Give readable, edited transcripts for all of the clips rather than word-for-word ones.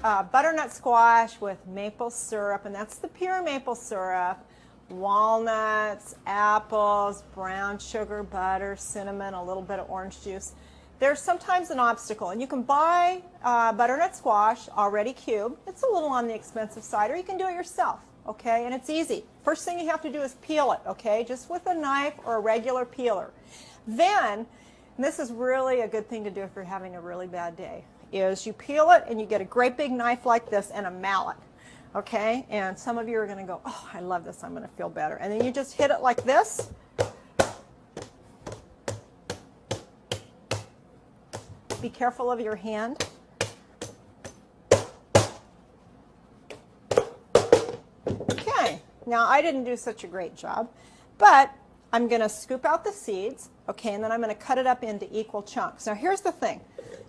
our butternut squash with maple syrup, and that's the pure maple syrup, walnuts, apples, brown sugar, butter, cinnamon, a little bit of orange juice. There's sometimes an obstacle, and you can buy butternut squash already cubed. It's a little on the expensive side, or you can do it yourself, okay? And it's easy. First thing you have to do is peel it, okay? Just with a knife or a regular peeler. Then, and this is really a good thing to do if you're having a really bad day, is you peel it and you get a great big knife like this and a mallet, okay? And some of you are going to go, oh, I love this, I'm going to feel better. And then you just hit it like this. Be careful of your hand. Okay, now I didn't do such a great job, but I'm going to scoop out the seeds, okay, and then I'm going to cut it up into equal chunks. Now here's the thing.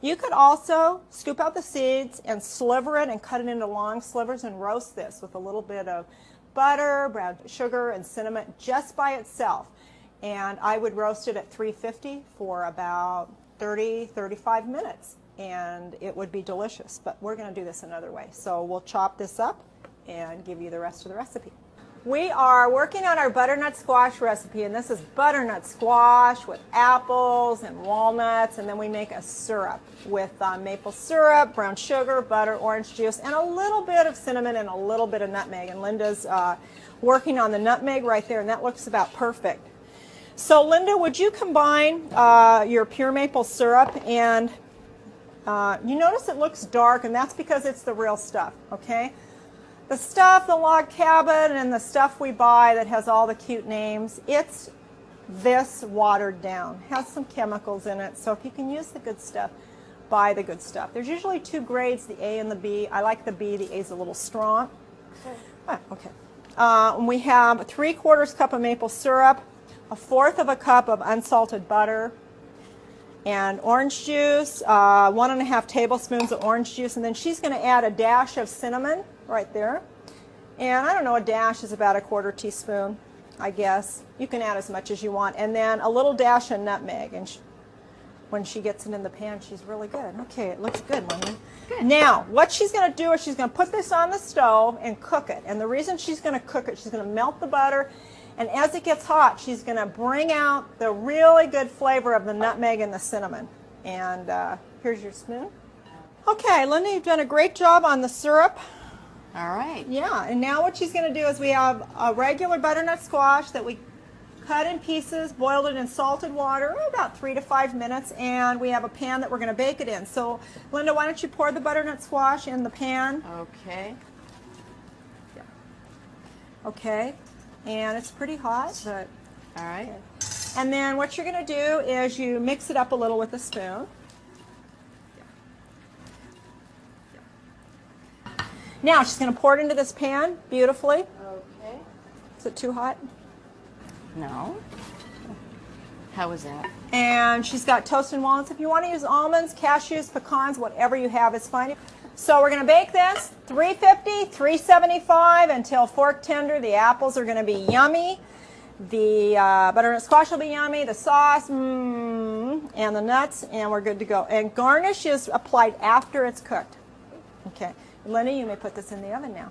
You could also scoop out the seeds and sliver it and cut it into long slivers and roast this with a little bit of butter, brown sugar, and cinnamon just by itself. And I would roast it at 350 for about 30-35 minutes, and it would be delicious. But we're going to do this another way. So we'll chop this up and give you the rest of the recipe. We are working on our butternut squash recipe, and this is butternut squash with apples and walnuts, and then we make a syrup with maple syrup, brown sugar, butter, orange juice, and a little bit of cinnamon and a little bit of nutmeg. And Linda's working on the nutmeg right there, and that looks about perfect. So Linda, would you combine your pure maple syrup, and you notice it looks dark, and that's because it's the real stuff, okay? The stuff, the log cabin, and the stuff we buy that has all the cute names, it's this watered down. It has some chemicals in it, so if you can use the good stuff, buy the good stuff. There's usually two grades, the A and the B. I like the B, the A is a little strong. Okay. And we have a 3/4 cup of maple syrup, a 1/4 of a cup of unsalted butter, and orange juice, 1½ tablespoons of orange juice, and then she's going to add a dash of cinnamon right there. And I don't know, a dash is about a 1/4 teaspoon, I guess. You can add as much as you want. And then a little dash of nutmeg. And when she gets it in the pan, she's really good. Okay, it looks good, Linda. Good. Now, what she's going to do is she's going to put this on the stove and cook it. And the reason she's going to cook it, she's going to melt the butter. And as it gets hot, she's going to bring out the really good flavor of the nutmeg and the cinnamon. And here's your spoon. Okay, Linda, you've done a great job on the syrup. All right. Yeah, and now what she's going to do is we have a regular butternut squash that we cut in pieces, boiled it in salted water, about 3 to 5 minutes, and we have a pan that we're going to bake it in. So, Linda, why don't you pour the butternut squash in the pan? Okay. Yeah. Okay, and it's pretty hot, but... All right. Okay. And then what you're going to do is you mix it up a little with a spoon. Now she's going to pour it into this pan beautifully. Okay. Is it too hot? No. How was that? And she's got toasted walnuts. If you want to use almonds, cashews, pecans, whatever you have is fine. So we're going to bake this 350, 375 until fork tender. The apples are going to be yummy. The butternut squash will be yummy. The sauce, and the nuts, and we're good to go. And garnish is applied after it's cooked. Okay. Linda, you may put this in the oven now.